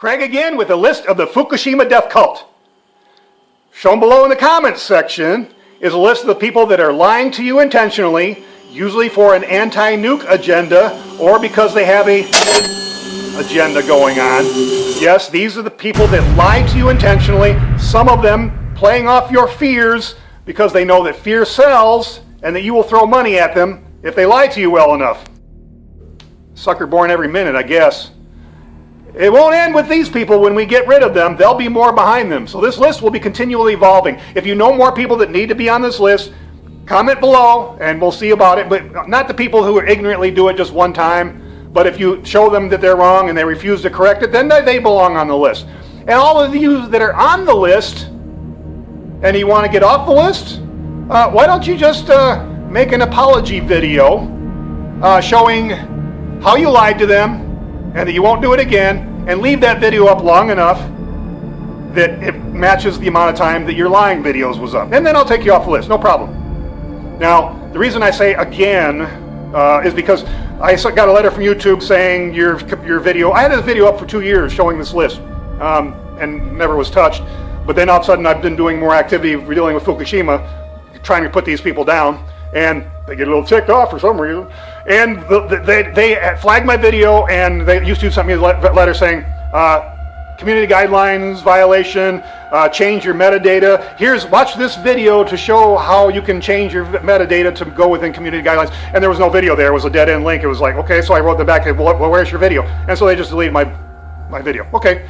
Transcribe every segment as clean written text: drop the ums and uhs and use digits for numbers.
Craig again with a list of the Fukushima death cult. Shown below in the comments section is a list of the people that are lying to you intentionally, usually for an anti-nuke agenda or because they have a agenda going on. Yes, these are the people that lie to you intentionally, some of them playing off your fears because they know that fear sells and that you will throw money at them if they lie to you well enough. Sucker born every minute, I guess. It won't end with these people. When we get rid of them, there'll be more behind them. So this list will be continually evolving. If you know more people that need to be on this list, comment below and we'll see about it. But not the people who ignorantly do it just one time. But if you show them that they're wrong and they refuse to correct it, then they belong on the list. And all of you that are on the list and you want to get off the list, why don't you just make an apology video showing how you lied to them and that you won't do it again, and leave that video up long enough that it matches the amount of time that your lying videos was up. And then I'll take you off the list, no problem. Now, the reason I say again is because I got a letter from YouTube saying your video, I had this video up for 2 years showing this list, and never was touched. But then all of a sudden I've been doing more activity dealing with Fukushima, trying to put these people down, and they get a little ticked off for some reason. And they flagged my video, and they used to send me a letter saying, community guidelines violation, change your metadata. Watch this video to show how you can change your metadata to go within community guidelines. And there was no video there. It was a dead end link. It was like, okay, so I wrote them back, well, where's your video? And so they just deleted my video. Okay,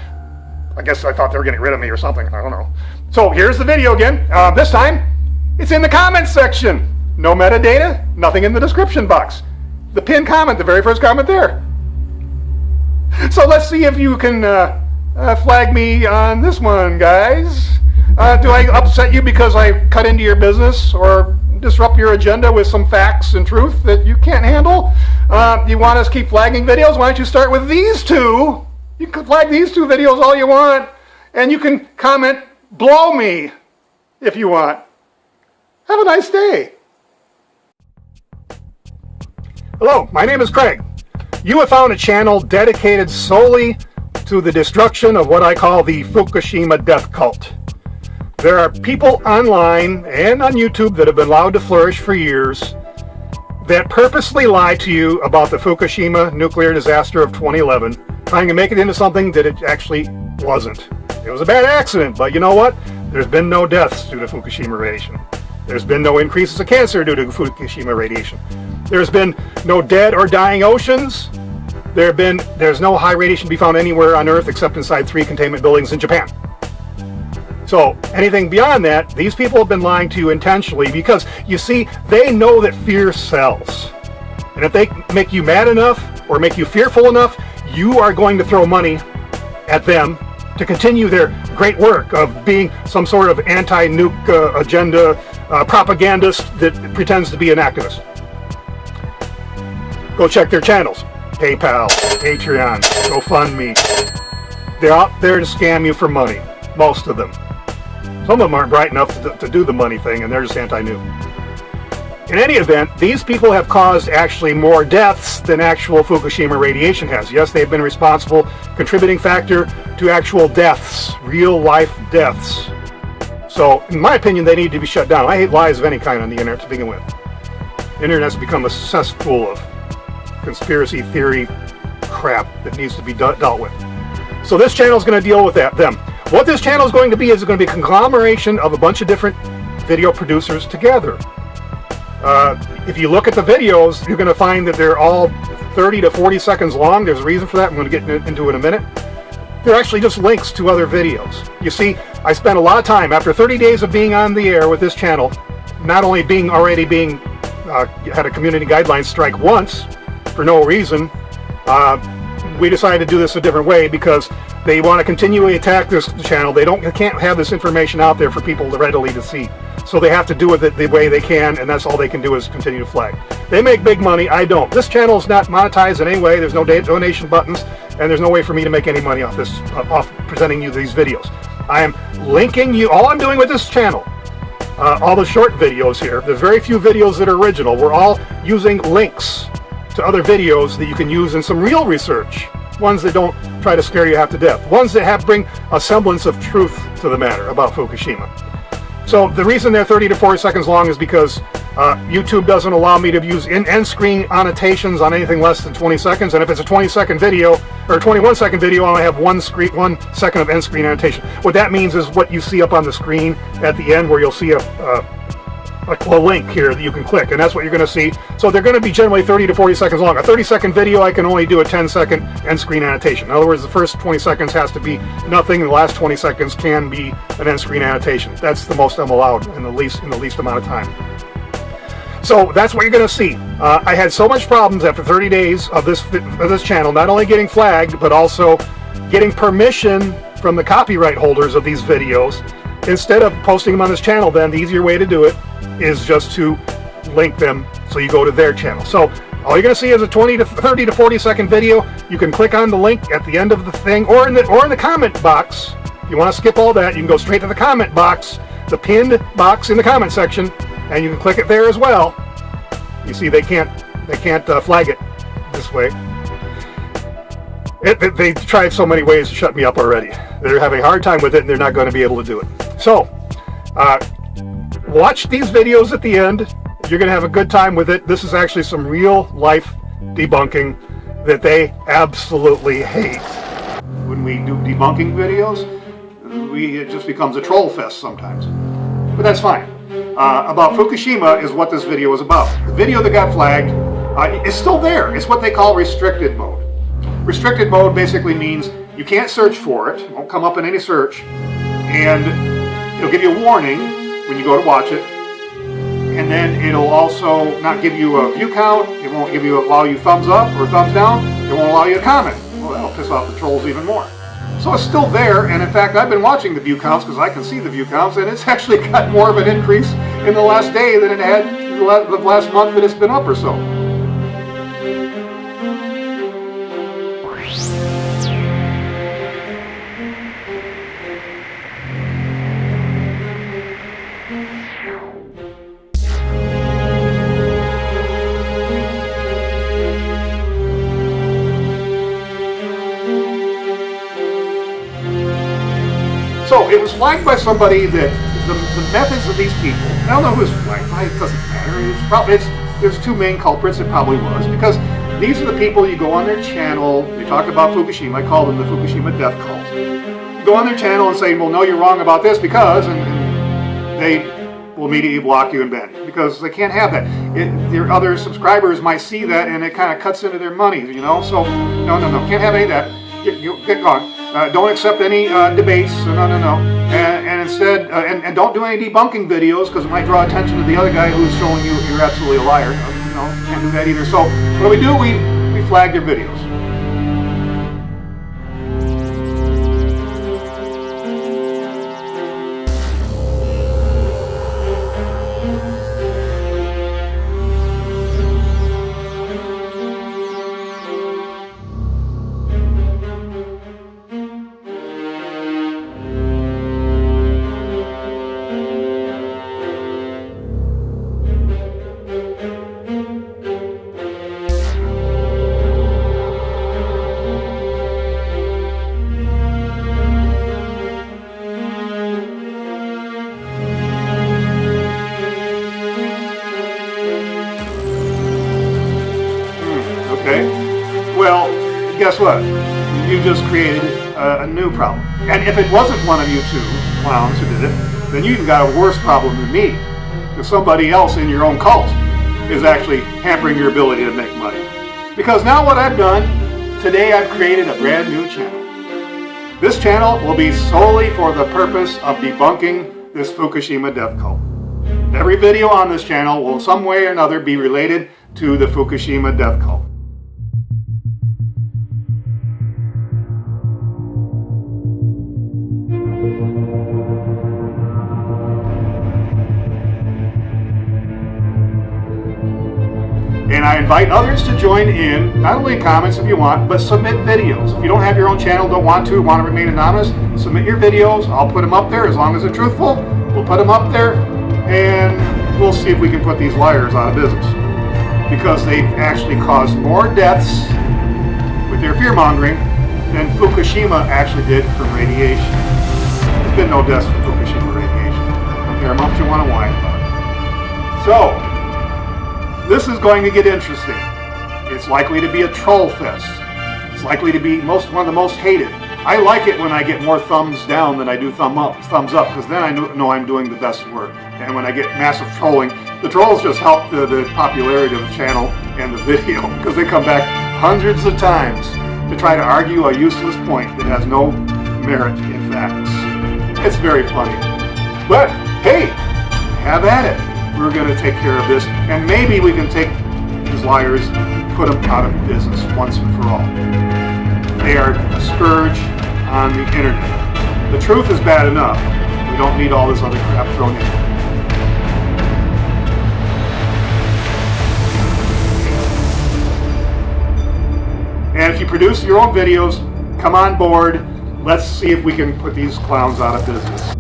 I guess I thought they were getting rid of me or something. I don't know. So here's the video again. This time, it's in the comments section. No metadata, nothing in the description box. The pinned comment, the very first comment there. So let's see if you can flag me on this one, guys. Do I upset you because I cut into your business or disrupt your agenda with some facts and truth that you can't handle? You want us to keep flagging videos? Why don't you start with these two? You can flag these two videos all you want, and you can comment, blow me, if you want. Have a nice day. Hello, my name is Craig. You have found a channel dedicated solely to the destruction of what I call the Fukushima death cult. There are people online and on YouTube that have been allowed to flourish for years that purposely lie to you about the Fukushima nuclear disaster of 2011, trying to make it into something that it actually wasn't. It was a bad accident, but you know what? There's been no deaths due to Fukushima radiation. There's been no increases of cancer due to Fukushima radiation. There's been no dead or dying oceans. There's no high radiation to be found anywhere on Earth except inside 3 containment buildings in Japan. So anything beyond that, these people have been lying to you intentionally because, you see, they know that fear sells. And if they make you mad enough or make you fearful enough, you are going to throw money at them to continue their great work of being some sort of anti-nuke agenda propagandist that pretends to be an activist. Go check their channels. PayPal, Patreon, GoFundMe. They're out there to scam you for money. Most of them. Some of them aren't bright enough to do the money thing, and they're just anti-nuke. In any event, these people have caused actually more deaths than actual Fukushima radiation has. Yes, they've been responsible, contributing factor to actual deaths, real life deaths. So, in my opinion, they need to be shut down. I hate lies of any kind on the internet to begin with. The internet has become a cesspool of conspiracy theory crap that needs to be dealt with. So this channel is going to deal with them. What this channel is going to be is going to be a conglomeration of a bunch of different video producers together. If you look at the videos, you're going to find that they're all 30 to 40 seconds long. There's a reason for that. I'm going to get into it in a minute. They're actually just links to other videos. You see, I spent a lot of time, after 30 days of being on the air with this channel, not only had a community guidelines strike once, for no reason, we decided to do this a different way because they want to continually attack this channel. They can't have this information out there for people readily to see. So they have to do it the way they can, and that's all they can do is continue to flag. They make big money, I don't. This channel is not monetized in any way. There's no donation buttons, and there's no way for me to make any money off this, off presenting you these videos. I am linking you, all I'm doing with this channel, all the short videos here, there's very few videos that are original. We're all using links to other videos that you can use in some real research. ones that don't try to scare you half to death, ones that bring a semblance of truth to the matter about Fukushima. So the reason they're 30 to 40 seconds long is because YouTube doesn't allow me to use end screen annotations on anything less than 20 seconds, and if it's a 20-second video or a 21-second video, I only have 1 second of end screen annotation. What that means is what you see up on the screen at the end, where you'll see a link here that you can click, and that's what you're going to see. So they're going to be generally 30 to 40 seconds long. A 30-second video, I can only do a 10-second end screen annotation. In other words, the first 20 seconds has to be nothing, and the last 20 seconds can be an end screen annotation. That's the most I'm allowed in the least amount of time. So that's what you're going to see. I had so much problems after 30 days of this channel, not only getting flagged, but also getting permission from the copyright holders of these videos. Instead of posting them on this channel, then the easier way to do it is just to link them so you go to their channel. So all you're going to see is a 30 to 40 second video. You can click on the link at the end of the thing, or in the comment box. If you want to skip all that, you can go straight to the comment box, the pinned box in the comment section, and you can click it there as well. You see, they can't flag it this way. They tried so many ways to shut me up already. They're having a hard time with it, and they're not going to be able to do it. So, watch these videos at the end. You're going to have a good time with it. This is actually some real life debunking that they absolutely hate. When we do debunking videos, it just becomes a troll fest sometimes. But that's fine. About Fukushima is what this video is about. The video that got flagged is still there. It's what they call restricted mode. Restricted mode basically means you can't search for it. It won't come up in any search. And it'll give you a warning when you go to watch it. And then it'll also not give you a view count. It won't allow you thumbs up or thumbs down. It won't allow you to comment. Well, that'll piss off the trolls even more. So it's still there, and in fact, I've been watching the view counts because I can see the view counts, and it's actually got more of an increase in the last day than it had the last month that it's been up or so. So it was flagged by somebody that the methods of these people, I don't know who was flagged by, it doesn't matter. There's two main culprits, it probably was, because these are the people, you go on their channel, they talk about Fukushima, I call them the Fukushima death cult. You go on their channel and say, well, no, you're wrong about this because, and they will immediately block you and ban you, because they can't have that. Their other subscribers might see that and it kind of cuts into their money, you know, so no, can't have any of that. Get gone. Don't accept any debates. No. And instead, and don't do any debunking videos because it might draw attention to the other guy who's showing you you're absolutely a liar. You know, can't do that either. So what do? We flag your videos. Guess what? You just created a new problem. And if it wasn't one of you two clowns who did it, then you even got a worse problem than me. Because somebody else in your own cult is actually hampering your ability to make money. Because now what I've done, today I've created a brand new channel. This channel will be solely for the purpose of debunking this Fukushima death cult. Every video on this channel will in some way or another be related to the Fukushima death cult. And I invite others to join in, not only in comments if you want, but submit videos. If you don't have your own channel, want to remain anonymous, submit your videos. I'll put them up there as long as they're truthful. We'll put them up there, and we'll see if we can put these liars out of business. Because they've actually caused more deaths with their fear-mongering than Fukushima actually did from radiation. There's been no deaths from Fukushima radiation. Compare how much you want to whine about it. So, this is going to get interesting. It's likely to be a troll fest. It's likely to be one of the most hated. I like it when I get more thumbs down than I do thumbs up, because then I know I'm doing the best work. And when I get massive trolling, the trolls just help the popularity of the channel and the video, because they come back hundreds of times to try to argue a useless point that has no merit in facts. It's very funny. But hey, have at it. We're going to take care of this, and maybe we can take these liars, put them out of business once and for all. They are a scourge on the internet. The truth is bad enough. We don't need all this other crap thrown in. And if you produce your own videos, come on board. Let's see if we can put these clowns out of business.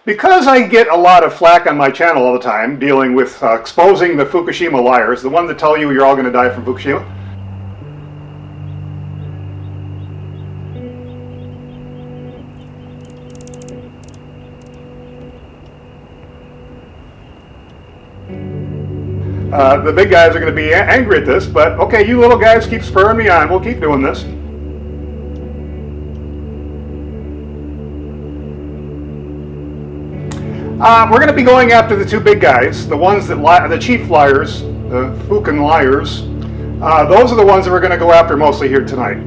Because I get a lot of flack on my channel all the time dealing with exposing the Fukushima liars, the ones that tell you you're all going to die from Fukushima, the big guys are going to be angry at this, but okay, you little guys keep spurring me on. We'll keep doing this. We're going to be going after the two big guys, the ones that the chief liars, the Fukin liars. Those are the ones that we're going to go after mostly here tonight.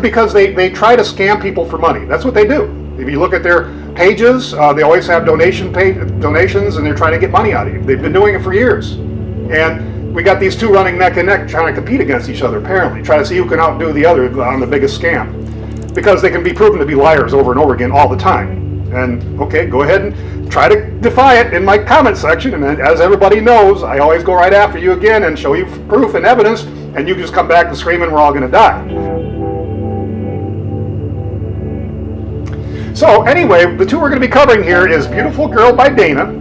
Because they try to scam people for money. That's what they do. If you look at their pages, they always have donations, and they're trying to get money out of you. They've been doing it for years. And we got these two running neck and neck trying to compete against each other, apparently. Try to see who can outdo the other on the biggest scam. Because they can be proven to be liars over and over again all the time. And, okay, go ahead and try to defy it in my comment section. And as everybody knows, I always go right after you again and show you proof and evidence. And you just come back and scream and we're all going to die. So, anyway, the two we're going to be covering here is Beautiful Girl by Dana.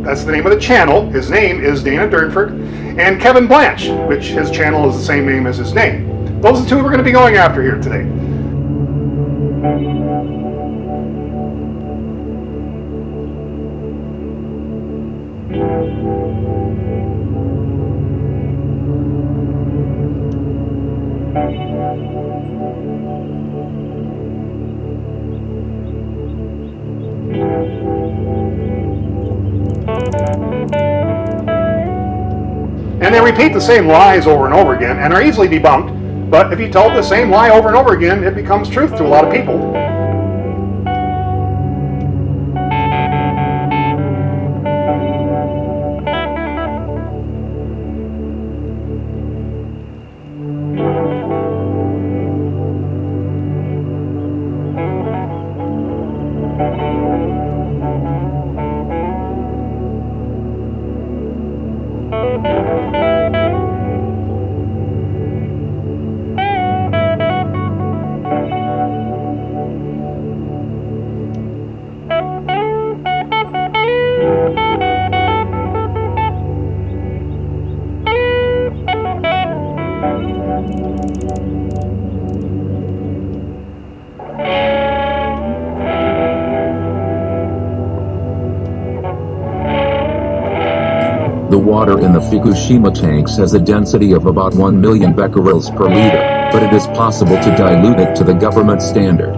That's the name of the channel. His name is Dana Durnford. And Kevin Blanche, which his channel is the same name as his name. Those are the two we're going to be going after here today. And they repeat the same lies over and over again and are easily debunked, but if you tell the same lie over and over again, it becomes truth to a lot of people. The water in the Fukushima tanks has a density of about 1 million becquerels per liter, but it is possible to dilute it to the government standard.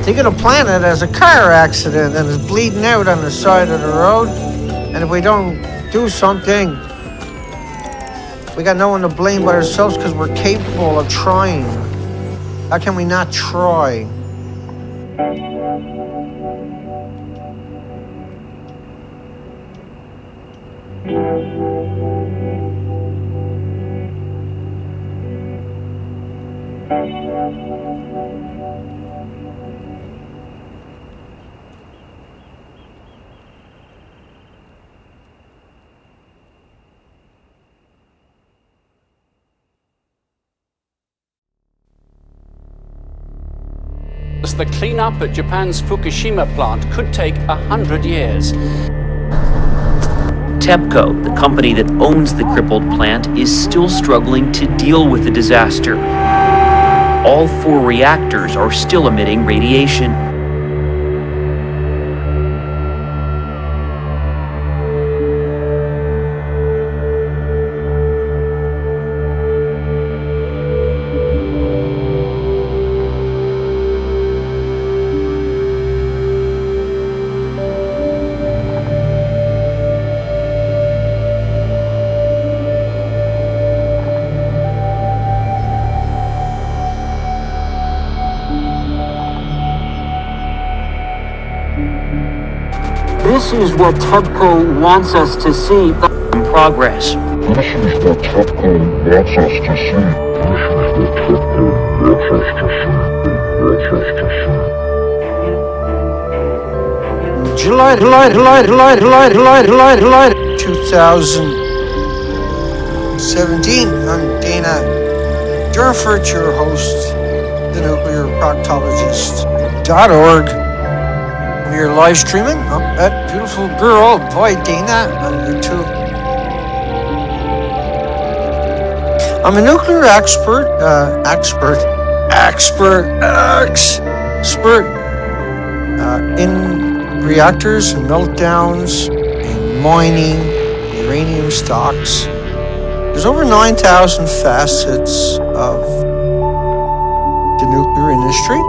Think of the planet as a car accident and is bleeding out on the side of the road. And if we don't do something, we got no one to blame but ourselves because we're capable of trying. How can we not try? The cleanup at Japan's Fukushima plant could take 100 years. TEPCO, the company that owns the crippled plant, is still struggling to deal with the disaster. All 4 reactors are still emitting radiation. This is what TEPCO wants us to see. Progress. This is what TEPCO wants us to see. This is what TEPCO wants us to see. July 2017. I'm Dana Durford, your host, the nuclear proctologist.org. We're live streaming that beautiful girl, boy Dana, on YouTube. I'm a nuclear expert in reactors and meltdowns and mining, uranium stocks. There's over 9,000 facets of the nuclear industry.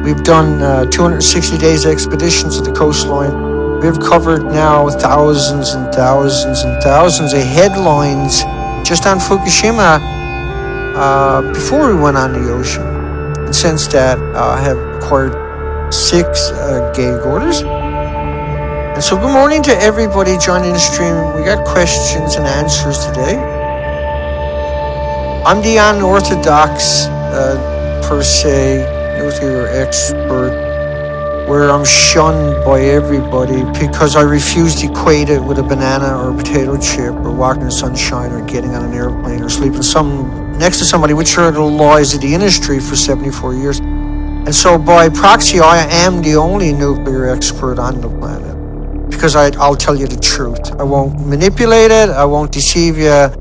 We've done 260 days expeditions at the coastline. We've covered now thousands and thousands and thousands of headlines just on Fukushima before we went on the ocean. And since that, I have acquired 6 gig orders. And so good morning to everybody joining the stream. We got questions and answers today. I'm the unorthodox, per se, nuclear expert, where I'm shunned by everybody because I refuse to equate it with a banana or a potato chip or walking in the sunshine or getting on an airplane or sleeping next to somebody, which are the lies of the industry for 74 years. And so by proxy, I am the only nuclear expert on the planet because I'll tell you the truth. I won't manipulate it. I won't deceive you.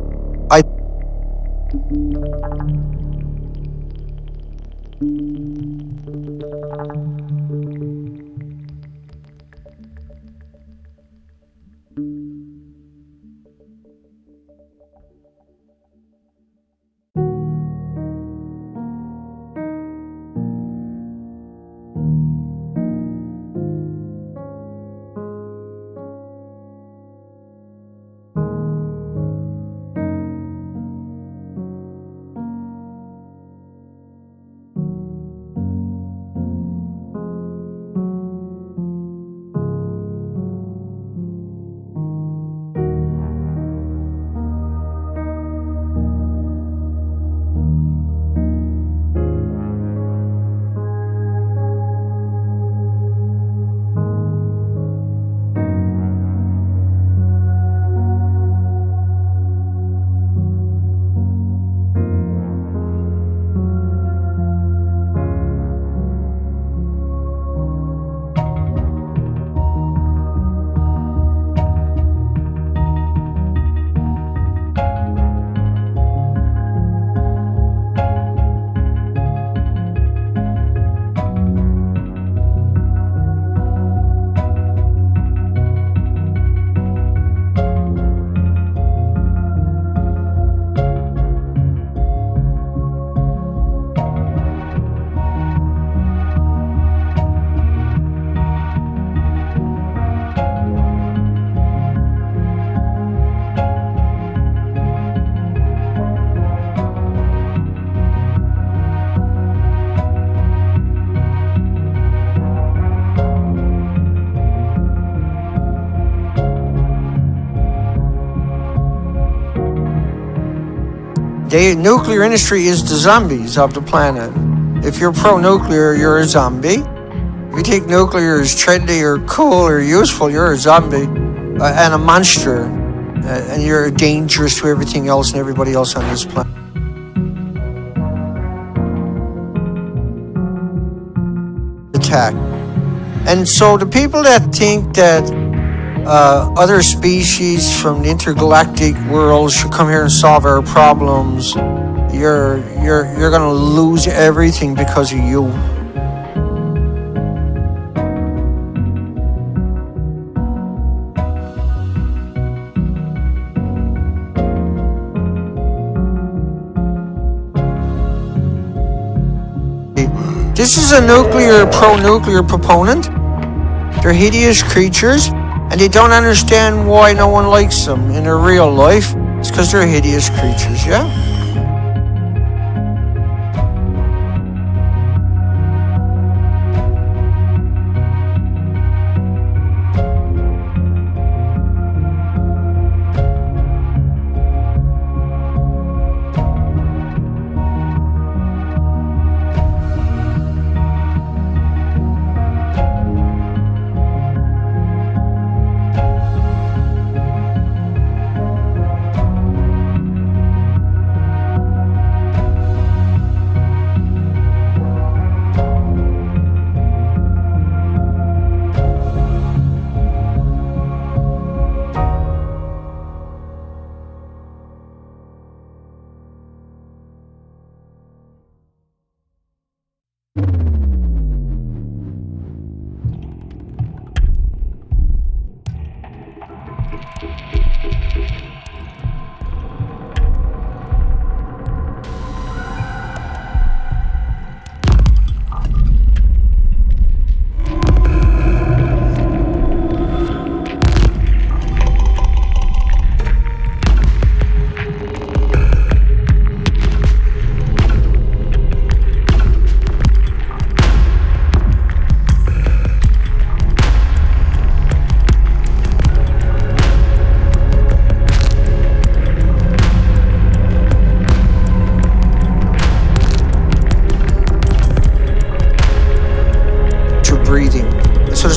Nuclear industry is the zombies of the planet. If you're pro-nuclear, you're a zombie. If you think nuclear is trendy or cool or useful, you're a zombie and a monster. And you're dangerous to everything else and everybody else on this planet. Attack. And so the people that think that other species from the intergalactic world should come here and solve our problems, you're gonna lose everything because of you. This is a pro-nuclear proponent. They're hideous creatures, and they don't understand why no one likes them in their real life. It's because they're hideous creatures, yeah?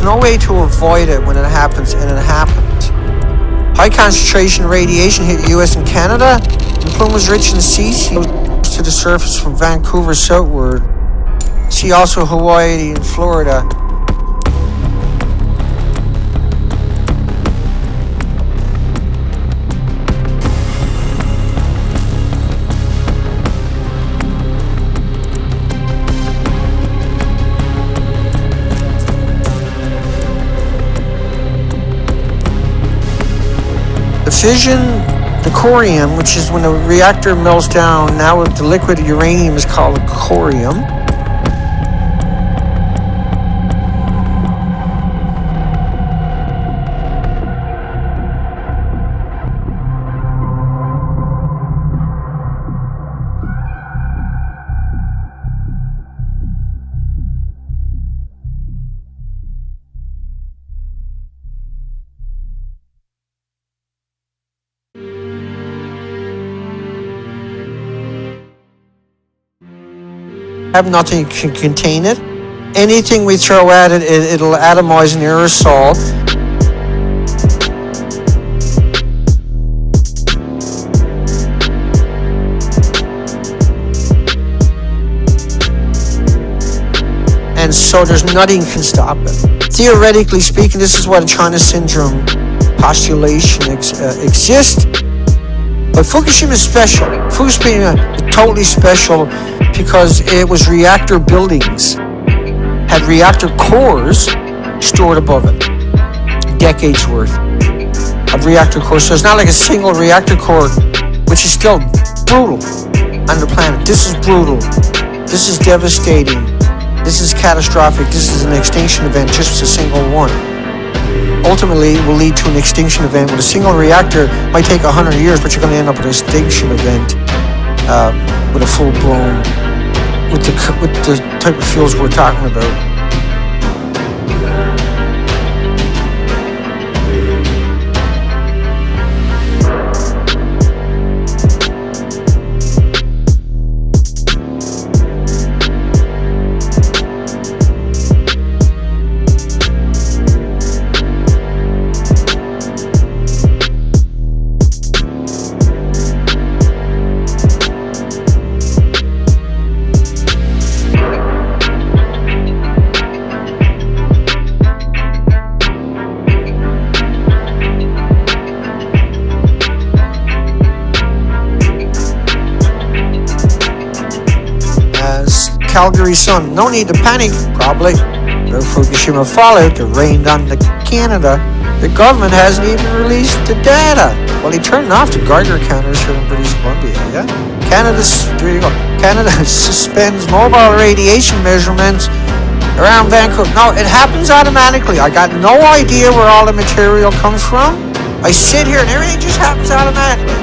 No way to avoid it when it happens, and it happens. High concentration radiation hit the US and Canada. The plume was rich in cesium to the surface from Vancouver southward. See also Hawaii and Florida. The fission, the corium, which is when the reactor melts down, now the liquid uranium is called corium. Have nothing can contain it. Anything we throw at it, it'll atomize an aerosol. And so there's nothing can stop it. Theoretically speaking, this is why the China syndrome postulation exists. But Fukushima is special. Fukushima is totally special because it was reactor buildings, had reactor cores stored above it, decades worth of reactor cores. So it's not like a single reactor core, which is still brutal on the planet. This is brutal. This is devastating. This is catastrophic. This is an extinction event, just a single one. Ultimately, it will lead to an extinction event. With a single reactor, might take 100 years, but you're going to end up with an extinction event with a full-blown, with the type of fuels we're talking about. Calgary sun. No need to panic, probably. The Fukushima fallout that rained on the Canada, the government hasn't even released the data. Well, he turned off the Geiger counters here in British Columbia, yeah? There you go. Canada suspends mobile radiation measurements around Vancouver. No, it happens automatically. I got no idea where all the material comes from. I sit here and everything just happens automatically.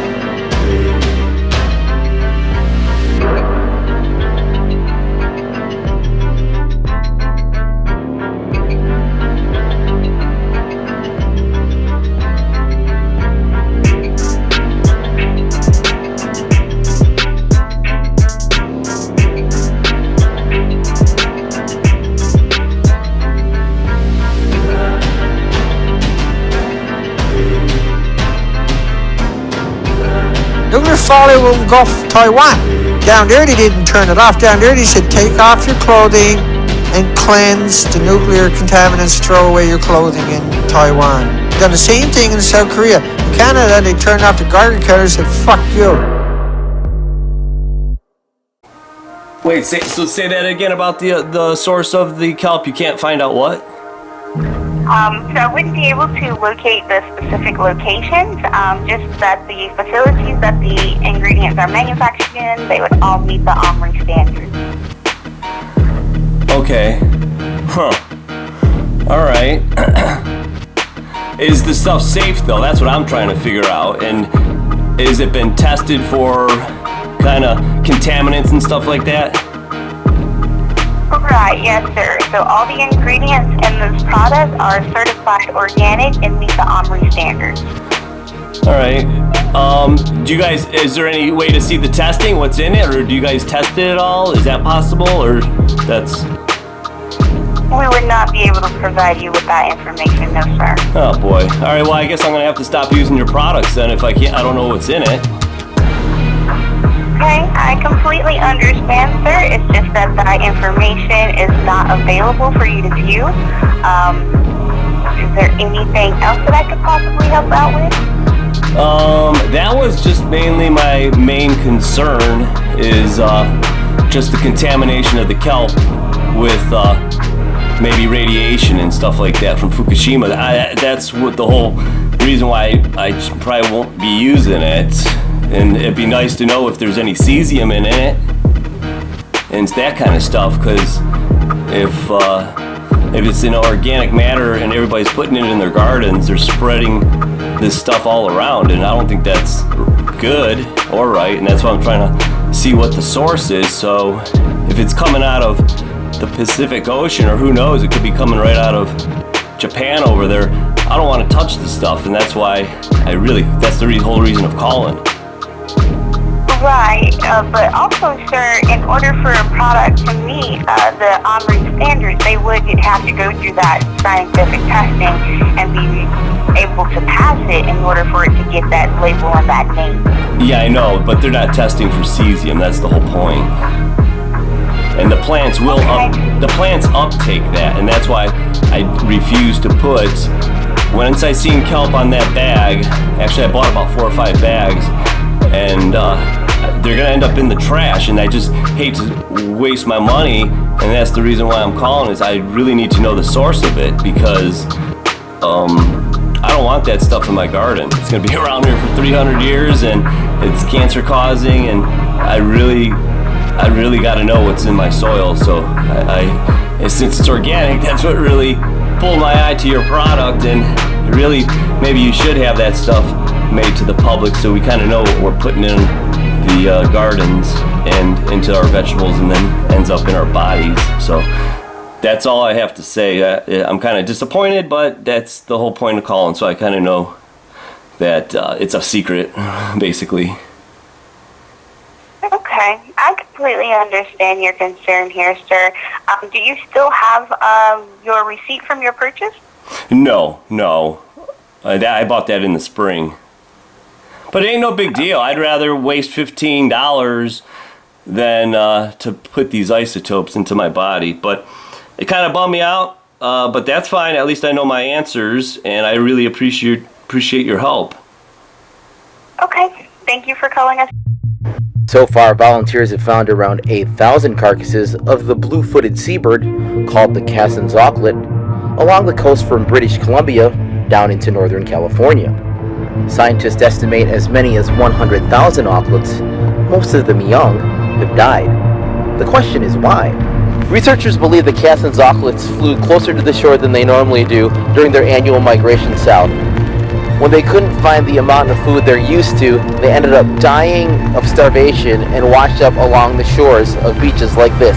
Nuclear fallout will engulf Taiwan. Down there they didn't turn it off. Down there they said take off your clothing and cleanse the nuclear contaminants, throw away your clothing in Taiwan. Done the same thing in South Korea. In Canada they turned off the Geiger counters and said fuck you. Wait, say that again about the source of the kelp. You can't find out what? So I wouldn't be able to locate the specific locations, just that the facilities that the ingredients are manufactured in, they would all meet the OMRI standards. Okay. Huh. Alright. Is the stuff safe though? That's what I'm trying to figure out. And has it been tested for kind of contaminants and stuff like that? Right, yes sir. So all the ingredients in this product are certified organic and meet the OMRI standards. Alright. Do you guys, is there any way to see the testing, what's in it, or do you guys test it at all? Is that possible, or that's... We would not be able to provide you with that information, no sir. Oh boy. Alright, well I guess I'm gonna have to stop using your products then if I don't know what's in it. Okay, I completely understand, sir. It's just that that information is not available for you to view. Is there anything else that I could possibly help out with? That was just mainly my main concern is just the contamination of the kelp with maybe radiation and stuff like that from Fukushima. That's what the whole reason why I probably won't be using it. And it'd be nice to know if there's any cesium in it and that kind of stuff, because if it's in organic matter and everybody's putting it in their gardens, they're spreading this stuff all around, and I don't think that's good or right, and that's why I'm trying to see what the source is. So if it's coming out of the Pacific Ocean, or who knows, it could be coming right out of Japan over there, I don't want to touch the stuff, and that's why that's the whole reason of calling. Right, but also, sir, in order for a product to meet the OMRI standards, they would have to go through that scientific testing and be able to pass it in order for it to get that label and that name. Yeah, I know, but they're not testing for cesium. That's the whole point. And the plants uptake that, and that's why I refuse to put. Once I seen kelp on that bag, actually I bought about 4 or 5 bags, and they're gonna end up in the trash, and I just hate to waste my money, and that's the reason why I'm calling, is I really need to know the source of it, because I don't want that stuff in my garden. It's gonna be around here for 300 years, and it's cancer causing, and I really gotta know what's in my soil. So I since it's organic, that's what really pulled my eye to your product, and really maybe you should have that stuff made to the public so we kind of know what we're putting in the gardens and into our vegetables, and then ends up in our bodies. So that's all I have to say. I'm kind of disappointed, but that's the whole point of calling, so I kind of know that it's a secret, basically. Okay, I completely understand your concern here, sir. Do you still have your receipt from your purchase? No. I bought that in the spring. But it ain't no big deal. I'd rather waste $15 than to put these isotopes into my body. But it kind of bummed me out, but that's fine. At least I know my answers, and I really appreciate your help. Okay, thank you for calling us. So far, volunteers have found around 8,000 carcasses of the blue-footed seabird, called the Cassin's auklet, along the coast from British Columbia down into Northern California. Scientists estimate as many as 100,000 auklets, most of them young, have died. The question is why? Researchers believe the Cassin's auklets flew closer to the shore than they normally do during their annual migration south. When they couldn't find the amount of food they're used to, they ended up dying of starvation and washed up along the shores of beaches like this.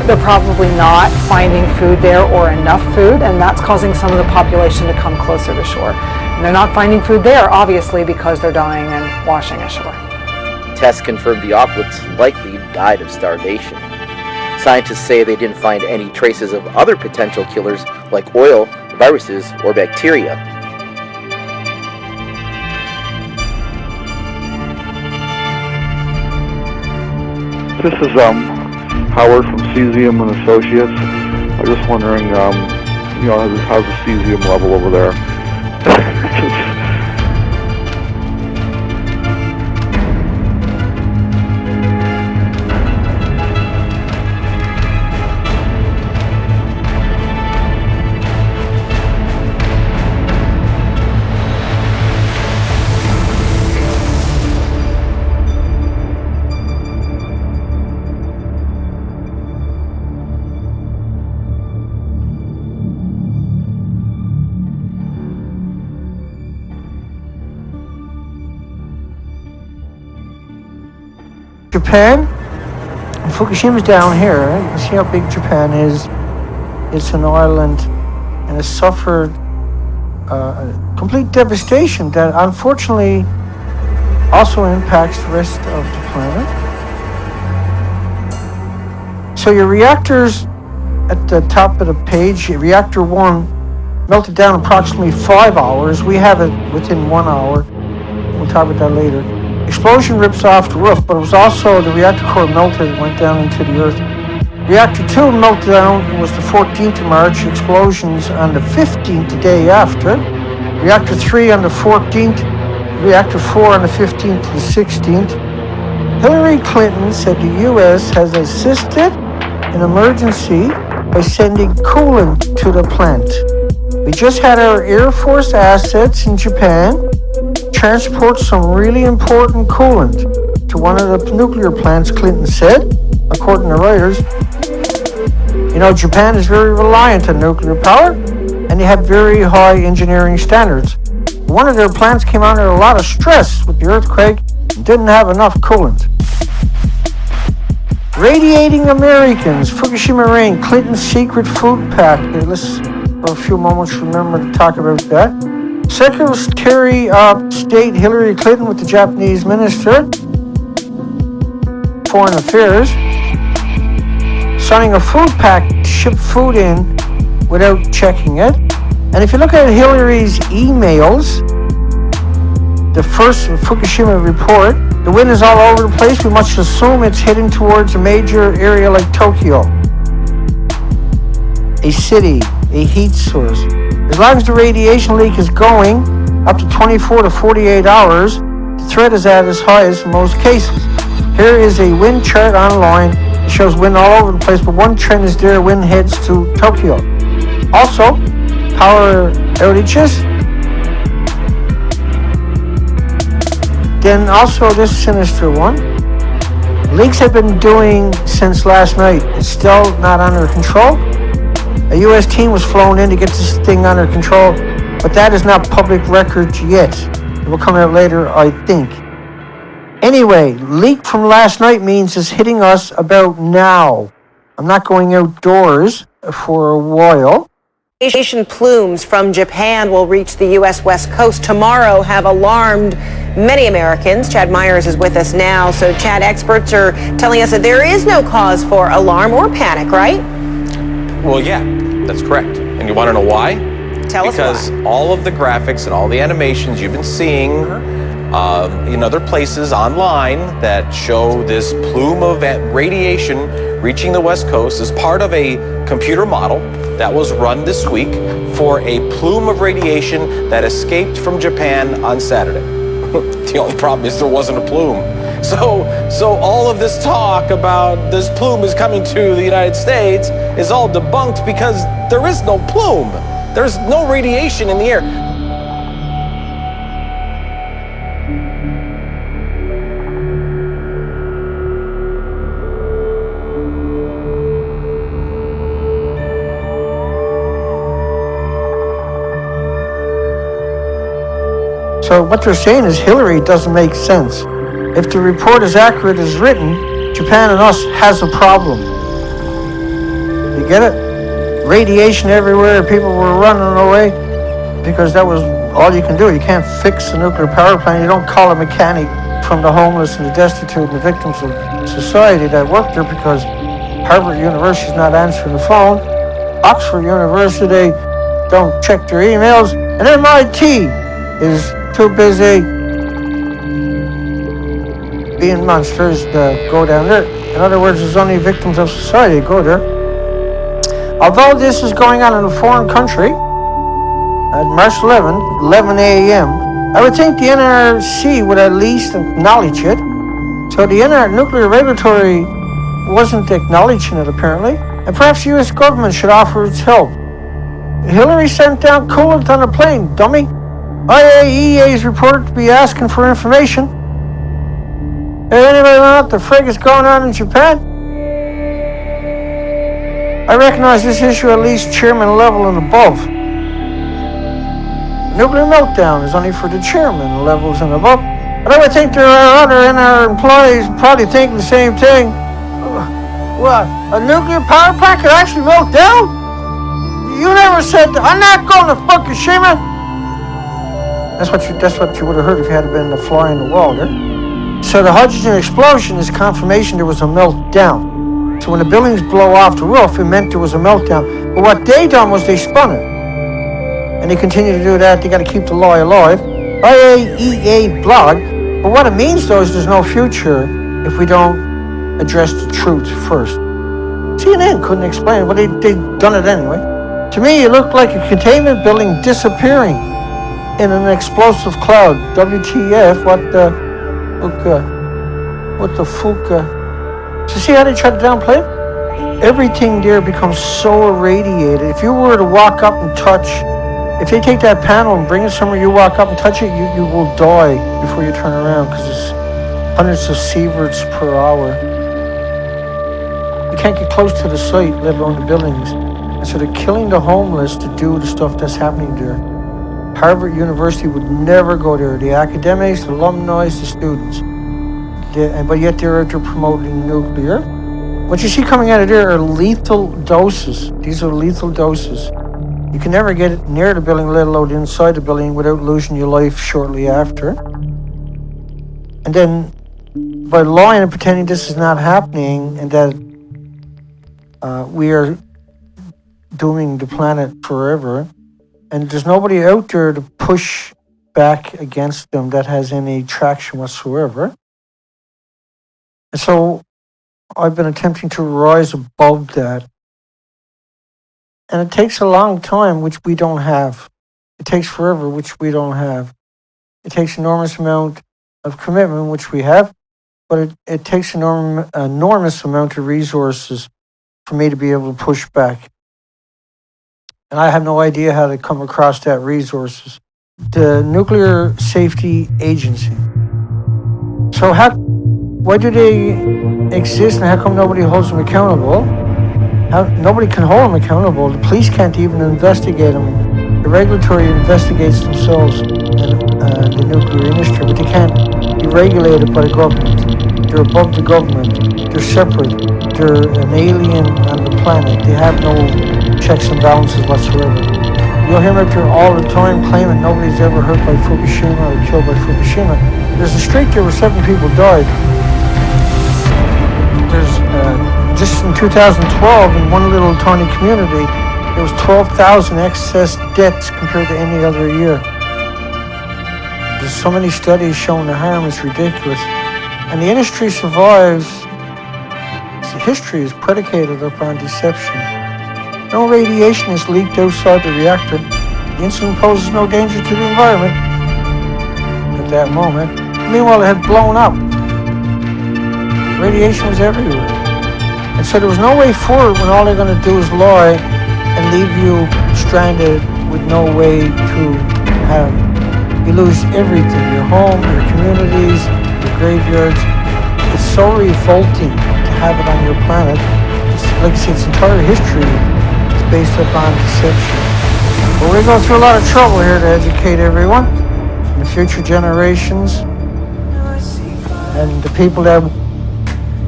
They're probably not finding food there or enough food, and that's causing some of the population to come closer to shore. And they're not finding food there, obviously, because they're dying and washing ashore. Tests confirmed the auklets likely died of starvation. Scientists say they didn't find any traces of other potential killers like oil, viruses, or bacteria. This is Howard from Cesium and Associates. I'm just wondering, how's the cesium level over there? Japan, Fukushima's down here, right? You see how big Japan is. It's an island and it suffered complete devastation that unfortunately also impacts the rest of the planet. So your reactors at the top of the page, reactor 1 melted down approximately 5 hours. We have it within 1 hour. We'll talk about that later. Explosion rips off the roof, but it was also the reactor core melted and went down into the earth. Reactor 2 melted down. It was the 14th of March. Explosions on the 15th, the day after. Reactor 3 on the 14th. Reactor 4 on the 15th to the 16th. Hillary Clinton said the U.S. has assisted in emergency by sending coolant to the plant. We just had our Air Force assets in Japan transport some really important coolant to one of the nuclear plants, Clinton said, according to Reuters. You know, Japan is very reliant on nuclear power, and they have very high engineering standards. One of their plants came under a lot of stress with the earthquake and didn't have enough coolant. Radiating Americans, Fukushima rain, Clinton's secret food pack. Here, let's, for a few moments, remember to talk about that. Secretary of State Hillary Clinton with the Japanese Minister, Foreign Affairs, signing a food pack to ship food in without checking it. And if you look at Hillary's emails, the first Fukushima report, the wind is all over the place. We must assume it's heading towards a major area like Tokyo, a city, a heat source. As long as the radiation leak is going up to 24 to 48 hours, the threat is at its highest in most cases. Here is a wind chart online. It shows wind all over the place, but one trend is there, wind heads to Tokyo. Also, power outages. Then also this sinister one. Leaks have been doing since last night. It's still not under control. A U.S. team was flown in to get this thing under control, but that is not public record yet. It will come out later, I think. Anyway, leak from last night means it's hitting us about now. I'm not going outdoors for a while. Radiation plumes from Japan will reach the U.S. West Coast tomorrow, have alarmed many Americans. Chad Myers is with us now. So, Chad, experts are telling us that there is no cause for alarm or panic, right? Well, yeah, that's correct. And you want to know why? Tell us why. Because all of the graphics and all the animations you've been seeing in other places online that show this plume of radiation reaching the West Coast is part of a computer model that was run this week for a plume of radiation that escaped from Japan on Saturday. The only problem is there wasn't a plume. So all of this talk about this plume is coming to the United States is all debunked because there is no plume. There's no radiation in the air. So what they're saying is Hillary doesn't make sense. If the report is accurate as written, Japan and us has a problem. You get it? Radiation everywhere, people were running away because that was all you can do. You can't fix a nuclear power plant. You don't call a mechanic from the homeless and the destitute and the victims of society that work there because Harvard University is not answering the phone. Oxford University don't check their emails. And MIT is too busy being monsters to go down there. In other words, there's only victims of society go there. Although this is going on in a foreign country, at March 11 a.m., I would think the NRC would at least acknowledge it. So the nuclear regulatory wasn't acknowledging it apparently, and perhaps the U.S. government should offer its help. Hillary sent down coolant on a plane, dummy. IAEA is reported to be asking for information. Hey, anybody know what the frig is going on in Japan? I recognize this issue at least chairman level and above. Nuclear meltdown is only for the chairman levels and above. But I would think there are other NR employees probably thinking the same thing. What? A nuclear power plant could actually melt down? You never said that. I'm not going to Fukushima. That's what you would have heard if you had been a fly in the wall there. So the hydrogen explosion is confirmation there was a meltdown. So when the buildings blow off the roof, it meant there was a meltdown. But what they done was they spun it. And they continue to do that. They got to keep the lie alive. IAEA blog. But what it means, though, is there's no future if we don't address the truth first. CNN couldn't explain it, but they done it anyway. To me, it looked like a containment building disappearing in an explosive cloud. WTF, what the fuka. So see how they try to downplay it? Everything there becomes so irradiated. If you were to walk up and touch, if they take that panel and bring it somewhere, you walk up and touch it, you will die before you turn around because it's hundreds of sieverts per hour. You can't get close to the site, let alone the buildings. And so they're killing the homeless to do the stuff that's happening there. Harvard University would never go there. The academics, the alumni, the students. But yet they're out there promoting nuclear. What you see coming out of there are lethal doses. These are lethal doses. You can never get it near the building, let alone inside the building, without losing your life shortly after. And then, by lying and pretending this is not happening and that we are dooming the planet forever, and there's nobody out there to push back against them that has any traction whatsoever. And so I've been attempting to rise above that. And it takes a long time, which we don't have. It takes forever, which we don't have. It takes enormous amount of commitment, which we have, but it takes enormous amount of resources for me to be able to push back. And I have no idea how to come across that resources. The Nuclear Safety Agency. So why do they exist and how come nobody holds them accountable? Nobody can hold them accountable. The police can't even investigate them. The regulatory investigates themselves and the nuclear industry, but they can't be regulated by the government. They're above the government. They're separate. They're an alien on the planet. They have no checks and balances whatsoever. You'll hear them out there all the time claiming nobody's ever hurt by Fukushima or killed by Fukushima. There's a street there where 7 people died. There's just in 2012, in one little tiny community, there was 12,000 excess deaths compared to any other year. There's so many studies showing the harm, it's ridiculous. And the industry survives. History is predicated upon deception. No radiation is leaked outside the reactor. The incident poses no danger to the environment at that moment. Meanwhile, it had blown up. radiation was everywhere. And so there was no way forward when all they're going to do is lie and leave you stranded with no way to have. You lose everything, your home, your communities, your graveyards. It's so revolting to have it on your planet. It's, like I said, its entire history is based upon deception. But we go through a lot of trouble here to educate everyone, and the future generations, and the people that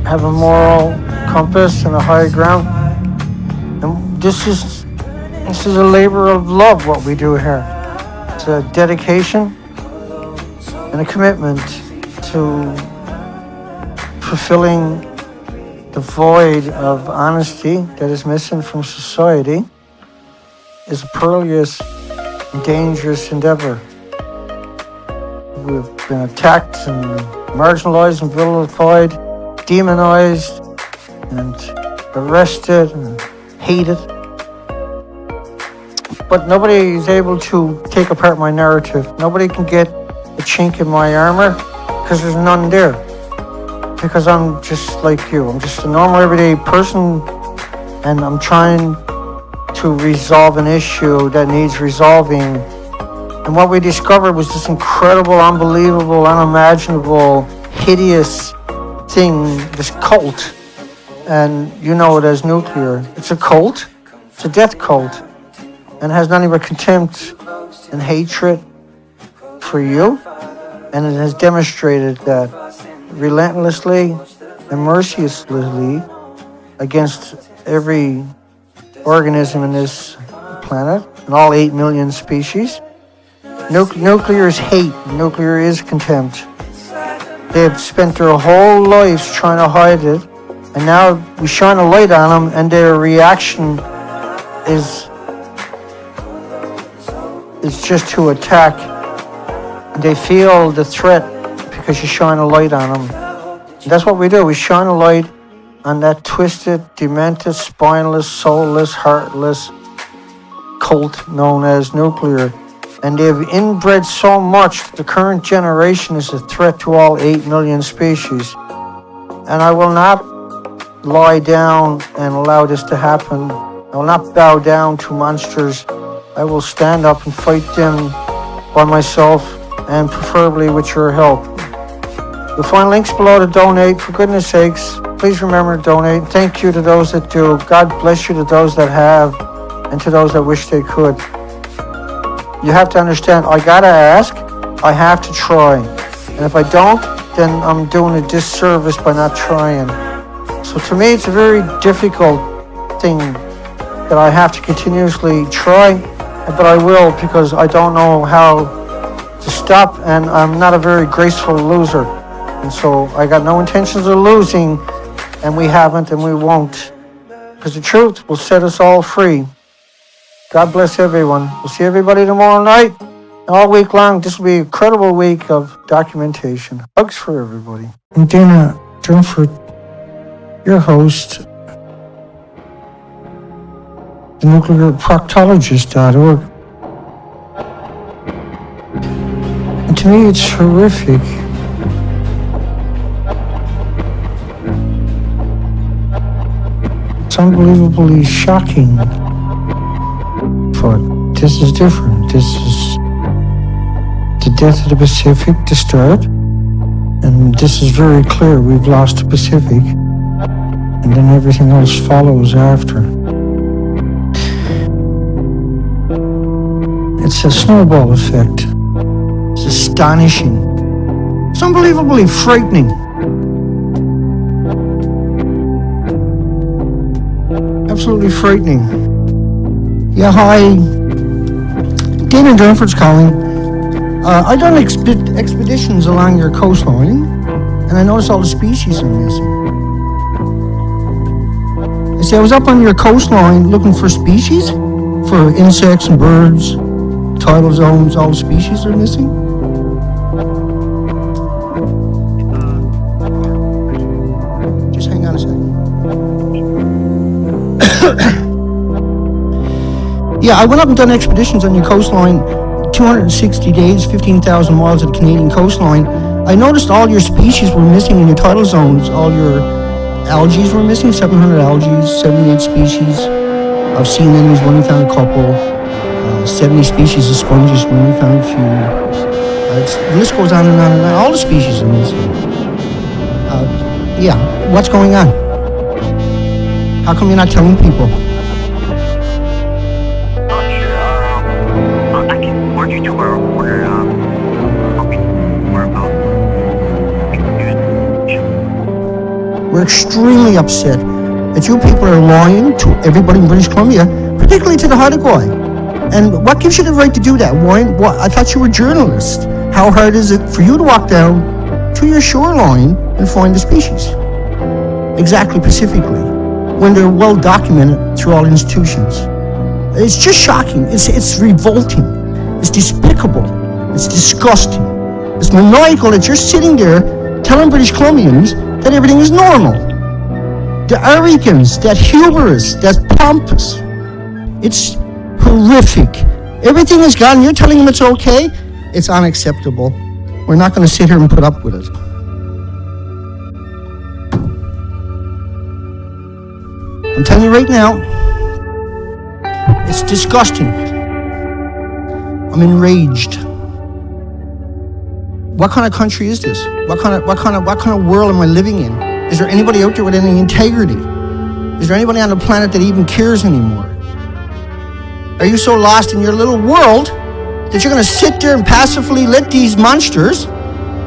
have a moral compass and a high ground. And this is a labor of love, what we do here. It's a dedication and a commitment to fulfilling the void of honesty that is missing from society. Is a perilous and dangerous endeavor. We've been attacked and marginalized and vilified, demonized and arrested and hated. But nobody is able to take apart my narrative. Nobody can get a chink in my armor because there's none there. Because I'm just like you. I'm just a normal everyday person, and I'm trying to resolve an issue that needs resolving. And what we discovered was this incredible, unbelievable, unimaginable, hideous thing, this cult. And you know it as nuclear. It's a cult. It's a death cult. And it has nothing but contempt and hatred for you. And it has demonstrated that relentlessly and mercilessly against every organism in this planet and all 8 million species. Nuclear is hate. Nuclear is contempt. They've spent their whole lives trying to hide it, and now we shine a light on them, and their reaction is just to attack. They feel the threat because you shine a light on them. And that's what we do. We shine a light on that twisted, demented, spineless, soulless, heartless cult known as nuclear. And they've inbred so much that the current generation is a threat to all 8 million species. And I will not lie down and allow this to happen. I will not bow down to monsters. I will stand up and fight them by myself, and preferably with your help. You'll find links below to donate. For goodness sakes, please remember to donate. Thank you to those that do. God bless you to those that have, and to those that wish they could. You have to understand, I gotta ask, I have to try. And if I don't, then I'm doing a disservice by not trying. So to me, it's a very difficult thing that I have to continuously try, but I will, because I don't know how to stop, and I'm not a very graceful loser. And so I got no intentions of losing, and we haven't, and we won't. Because the truth will set us all free. God bless everyone. We'll see everybody tomorrow night. All week long, this will be an incredible week of documentation. Hugs for everybody. I'm Dana Dunford, your host, the nuclearproctologist.org. And to me, it's horrific. It's unbelievably shocking. But this is different. This is the death of the Pacific to start. And this is very clear. We've lost the Pacific. And then everything else follows after. It's a snowball effect. It's astonishing. It's unbelievably frightening. Absolutely frightening. Yeah, hi. Dana Dunford's calling. I've done expeditions along your coastline, and I noticed all the species are missing. I see, I was up on your coastline looking for species, for insects and birds, tidal zones, all the species are missing. Just hang on a second. Yeah, I went up and done expeditions on your coastline, 260 days, 15,000 miles of the Canadian coastline. I noticed all your species were missing in your tidal zones. All your algae were missing, 700 algae, 78 species of sea anemones, we only found a couple. 70 species of sponges, we only found a few. The list goes on and on and on. All the species are missing. Yeah, what's going on? How come you're not telling people? I can forward you to our order. We're extremely upset that you people are lying to everybody in British Columbia, particularly to the Haudenosaunee. And what gives you the right to do that? Why? I thought you were journalists. How hard is it for you to walk down to your shoreline and find the species? Exactly, Pacifically, when they're well documented through all institutions. It's just shocking. It's revolting. It's despicable. It's disgusting. It's maniacal that you're sitting there telling British Columbians that everything is normal. The arrogance, that hubris, that pompous. It's horrific. Everything is gone. You're telling them it's okay? It's unacceptable. We're not going to sit here and put up with it. I'm telling you right now, it's disgusting. I'm enraged. What kind of country is this? What kind of world am I living in? Is there anybody out there with any integrity? Is there anybody on the planet that even cares anymore? Are you so lost in your little world that you're going to sit there and passively let these monsters,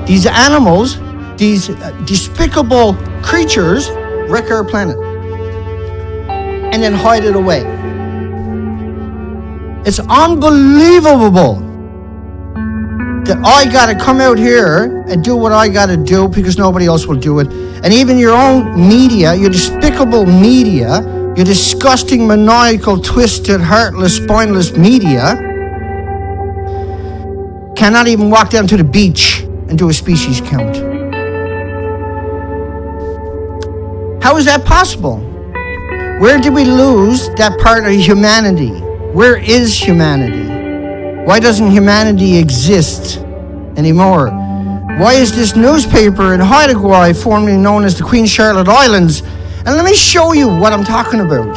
these animals, these despicable creatures wreck our planet and then hide it away? It's unbelievable that I got to come out here and do what I got to do because nobody else will do it. And even your own media, your despicable media, your disgusting, maniacal, twisted, heartless, spineless media cannot even walk down to the beach and do a species count. How is that possible? Where did we lose that part of humanity? Where is humanity? Why doesn't humanity exist anymore? Why is this newspaper in Haudenosaunee, formerly known as the Queen Charlotte Islands? And let me show you what I'm talking about.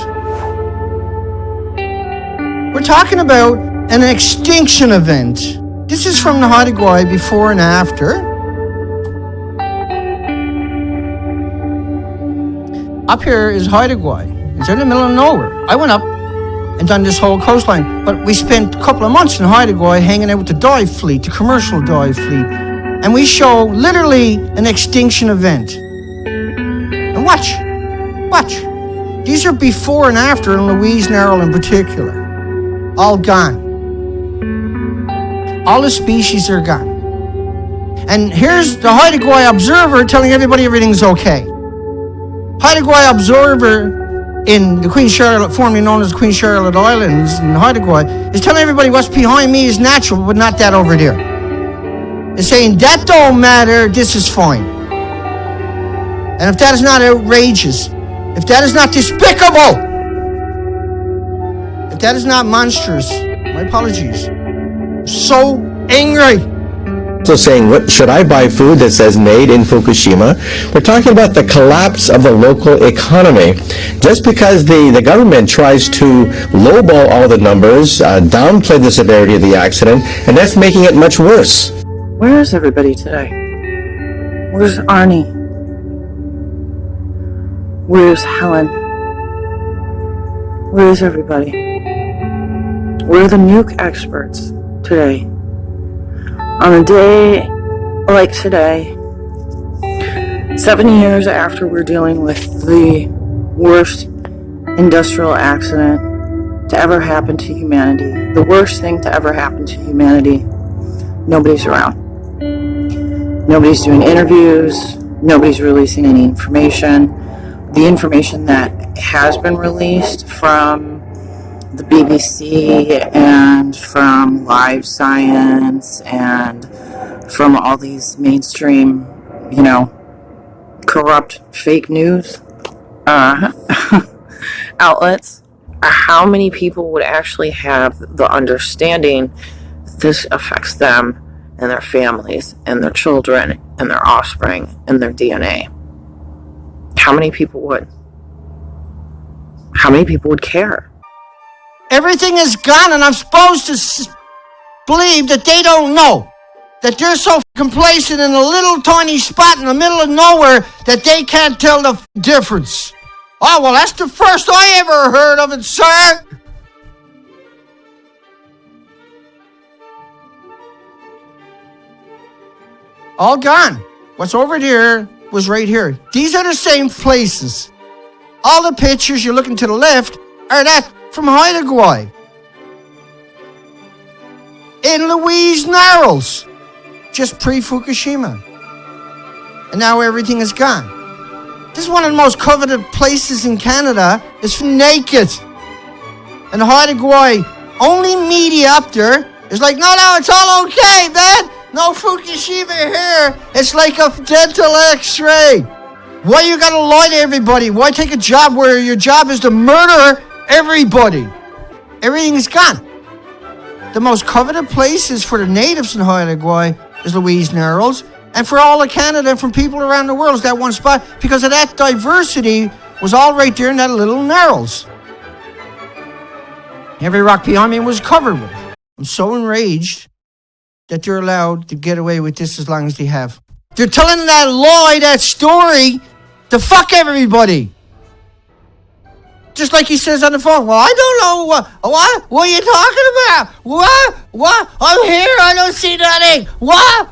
We're talking about an extinction event. This is from the Haudenosaunee before and after. Up here is Haudenosaunee. It's in the middle of nowhere. I went up and done this whole coastline, but we spent a couple of months in Haudenosaunee hanging out with the dive fleet, the commercial dive fleet, and we show literally an extinction event. And watch. These are before and after in Louise Narrow in particular. All gone. All the species are gone. And here's the Haudenosaunee Observer telling everybody everything's okay. Haudenosaunee Observer in the Queen Charlotte, formerly known as the Queen Charlotte Islands in Haudenosaunee, is telling everybody what's behind me is natural, but not that over there. It's saying that don't matter, this is fine. And if that is not outrageous, if that is not despicable, if that is not monstrous, my apologies. I'm so angry. So saying, what should I buy food that says made in Fukushima? We're talking about the collapse of the local economy. Just because the government tries to lowball all the numbers, downplay the severity of the accident, and that's making it much worse. Where is everybody today? Where's Arnie? Where's Helen? Where is everybody? Where are the nuke experts today? On a day like today, 7 years after we're dealing with the worst industrial accident to ever happen to humanity, the worst thing to ever happen to humanity, nobody's around. Nobody's doing interviews, nobody's releasing any information. The information that has been released from the BBC and from Live Science and from all these mainstream, corrupt fake news outlets. How many people would actually have the understanding that this affects them and their families and their children and their offspring and their DNA. How many people would? How many people would care? Everything is gone, and I'm supposed to believe that they don't know. That they're so complacent in a little tiny spot in the middle of nowhere that they can't tell the difference. Oh, well, that's the first I ever heard of it, sir. All gone. What's over there was right here. These are the same places. All the pictures you're looking to the left are that from Haida in Louise Narrows, just pre-Fukushima. And now everything is gone. This is one of the most coveted places in Canada. It's naked. And Haida, only media up there is like, no, it's all okay, man. No Fukushima here. It's like a dental x-ray. Why you gotta lie to everybody? Why take a job where your job is to murder everybody? Everything is gone. The most coveted places for the natives in Haida is Louise Narrows. And for all of Canada and from people around the world is that one spot because of that diversity was all right there in that little Narrows. Every rock behind me was covered with it. I'm so enraged that they're allowed to get away with this as long as they have. They're telling that lie, that story, to fuck everybody. Just like he says on the phone, well, I don't know what are you talking about? What? I'm here, I don't see nothing. What?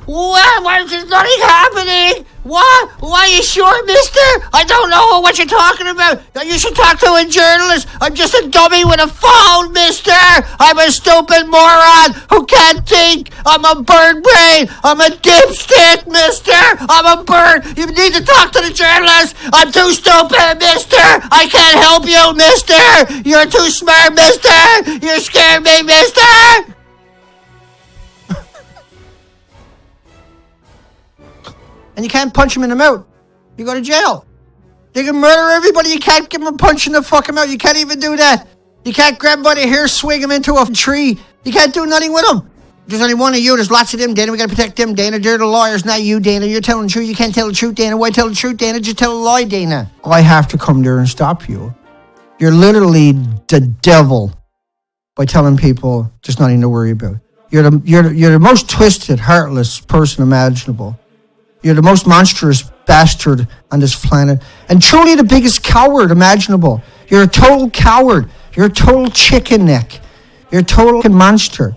There's nothing happening. What? Why are you sure, mister? I don't know what you're talking about. You should talk to a journalist. I'm just a dummy with a phone, mister. I'm a stupid moron who can't think. I'm a bird brain. I'm a dipstick, mister. I'm a bird. You need to talk to the journalist. I'm too stupid, mister. I can't help you, mister. You're too smart, mister. You scared me, mister. And you can't punch him in the mouth. You go to jail. They can murder everybody. You can't give him a punch in the fucking mouth. You can't even do that. You can't grab him by the hair, swing him into a tree. You can't do nothing with him. There's only one of you. There's lots of them, Dana. We gotta protect them, Dana. They're the lawyers, not you, Dana. You're telling the truth. You can't tell the truth, Dana. Why tell the truth, Dana? Just tell a lie, Dana. I have to come there and stop you. You're literally the devil by telling people there's nothing to worry about. You're the most twisted, heartless person imaginable. You're the most monstrous bastard on this planet. And truly the biggest coward imaginable. You're a total coward. You're a total chicken neck. You're a total monster.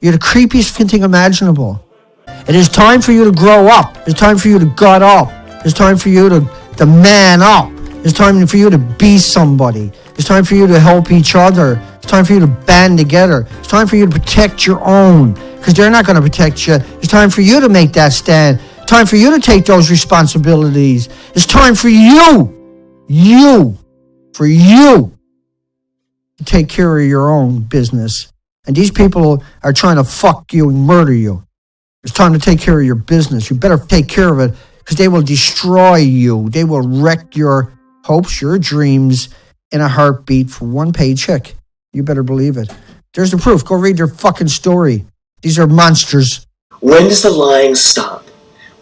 You're the creepiest thing imaginable. It is time for you to grow up. It's time for you to gut up. It's time for you to man up. It's time for you to be somebody. It's time for you to help each other. It's time for you to band together. It's time for you to protect your own. Because they're not going to protect you. It's time for you to make that stand. Time for you to take those responsibilities. It's time for you to take care of your own business. And these people are trying to fuck you and murder you. It's time to take care of your business. You better take care of it because they will destroy you. They will wreck your hopes, your dreams in a heartbeat for one paycheck. You better believe it. There's the proof. Go read their fucking story. These are monsters. When does the lying stop?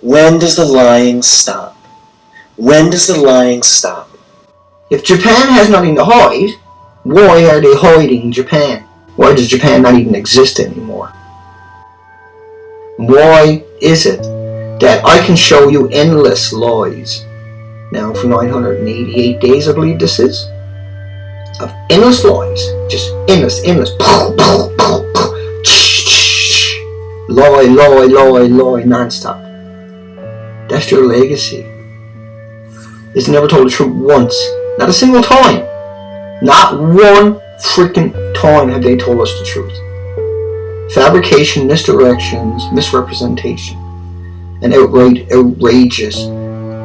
When does the lying stop? When does the lying stop? If Japan has nothing to hide, why are they hiding Japan? Why does Japan not even exist anymore? Why is it that I can show you endless lies, now for 988 days I believe this is, of endless lies, just endless, lie, non-stop. That's their legacy. It's never told the truth once. Not a single time. Not one freaking time have they told us the truth. Fabrication, misdirections, misrepresentation, and outrageous,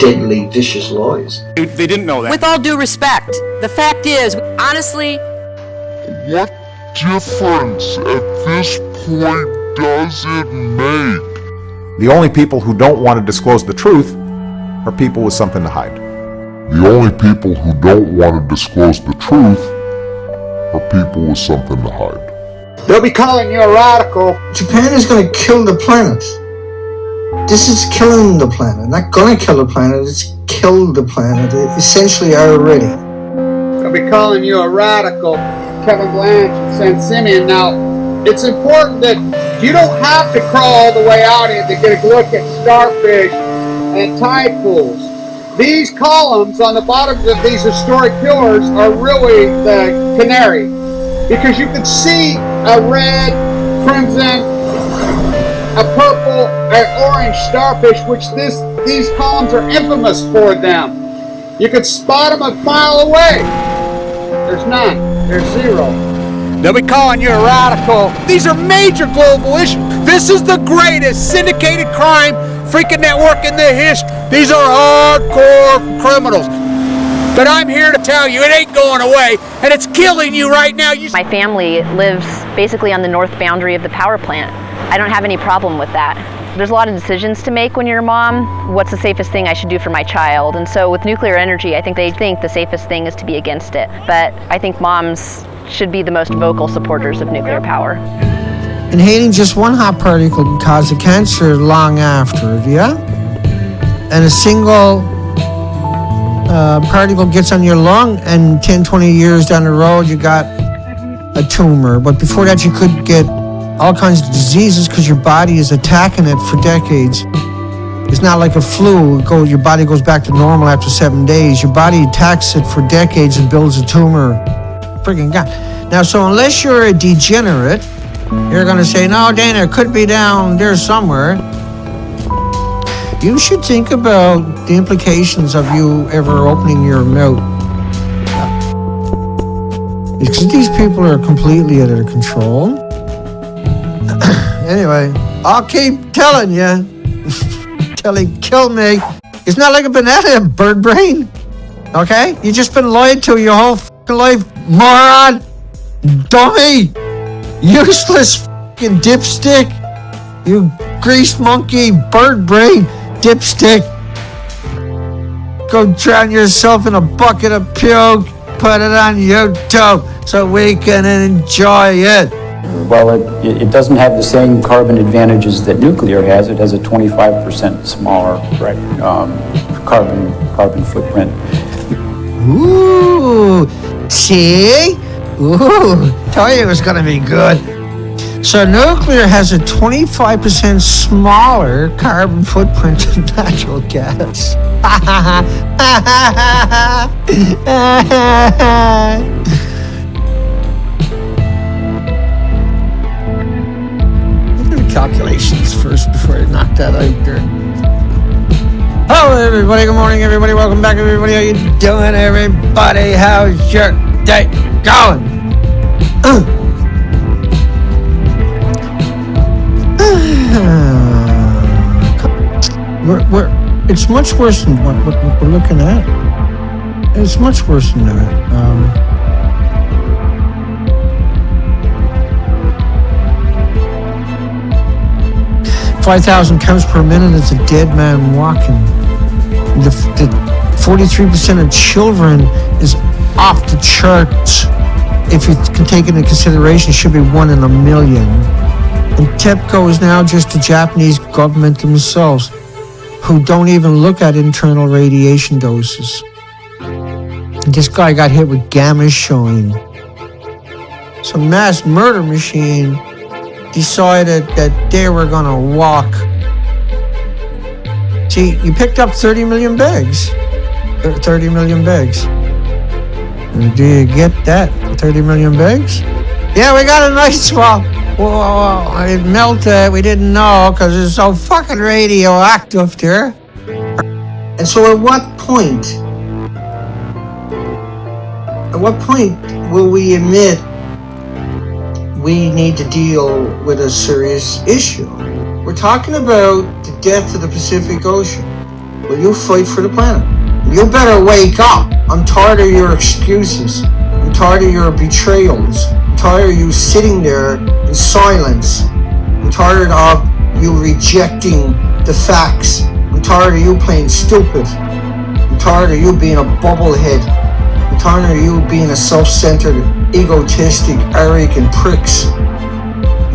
deadly, vicious lies. They didn't know that. With all due respect, the fact is, honestly... What difference at this point does it make? The only people who don't want to disclose the truth are people with something to hide. The only people who don't want to disclose the truth are people with something to hide. They'll be calling you a radical. Japan is going to kill the planet. This is killing the planet. Not going to kill the planet, it's killed the planet. Essentially already. They'll be calling you a radical. Kevin Blanche and San Simeon. Now, it's important that you don't have to crawl all the way out in to get a look at starfish and tide pools. These columns on the bottoms of these historic pillars are really the canary, because you can see a red, crimson, a purple, an orange starfish, which these columns are infamous for them. You can spot them a mile away. There's none. There's zero. They'll be calling you a radical. These are major global issues. This is the greatest syndicated crime freaking network in the history. These are hardcore criminals. But I'm here to tell you, it ain't going away, and it's killing you right now. My family lives basically on the north boundary of the power plant. I don't have any problem with that. There's a lot of decisions to make when you're a mom. What's the safest thing I should do for my child? And so with nuclear energy, I think they think the safest thing is to be against it. But I think moms should be the most vocal supporters of nuclear power. Inhaling just one hot particle can cause a cancer long after, yeah? And a single particle gets on your lung, and 10, 20 years down the road, you got a tumor. But before that, you could get all kinds of diseases because your body is attacking it for decades. It's not like a flu. Your body goes back to normal after 7 days. Your body attacks it for decades and builds a tumor. Friggin' God. Now, so unless you're a degenerate, you're going to say, no, Dana, it could be down there somewhere. You should think about the implications of you ever opening your mouth. Because these people are completely out of control. Anyway, I'll keep telling you. Till he kill me. It's not like a banana, bird brain. Okay? You just been lied to your whole fucking life, moron. Dummy. Useless fucking dipstick. You greased monkey, bird brain, dipstick. Go drown yourself in a bucket of puke. Put it on YouTube so we can enjoy it. Well, it doesn't have the same carbon advantages that nuclear has. It has a 25% smaller carbon footprint. Ooh, see? Ooh, told you it was going to be good. So nuclear has a 25% smaller carbon footprint than natural gas. Calculations first before I knock that out there. Hello everybody, good morning everybody, welcome back everybody, how you doing everybody, how's your day going? It's much worse than what we're looking at. It's much worse than that. 5,000 counts per minute is a dead man walking. The 43% of children is off the charts. If you can take it into consideration, it should be 1 in a million. And TEPCO is now just the Japanese government themselves, who don't even look at internal radiation doses. And this guy got hit with gamma showing. Some mass murder machine decided that they were going to walk. See, you picked up 30 million bags. 30 million bags. Do you get that? 30 million bags? Yeah, we got a nice one. Whoa, it melted. We didn't know because it's so fucking radioactive there. And so at what point will we admit we need to deal with a serious issue? We're talking about the death of the Pacific Ocean. Will you fight for the planet? You better wake up. I'm tired of your excuses. I'm tired of your betrayals. I'm tired of you sitting there in silence. I'm tired of you rejecting the facts. I'm tired of you playing stupid. I'm tired of you being a bubblehead. I'm tired of you being a self-centered, egotistic, arrogant pricks.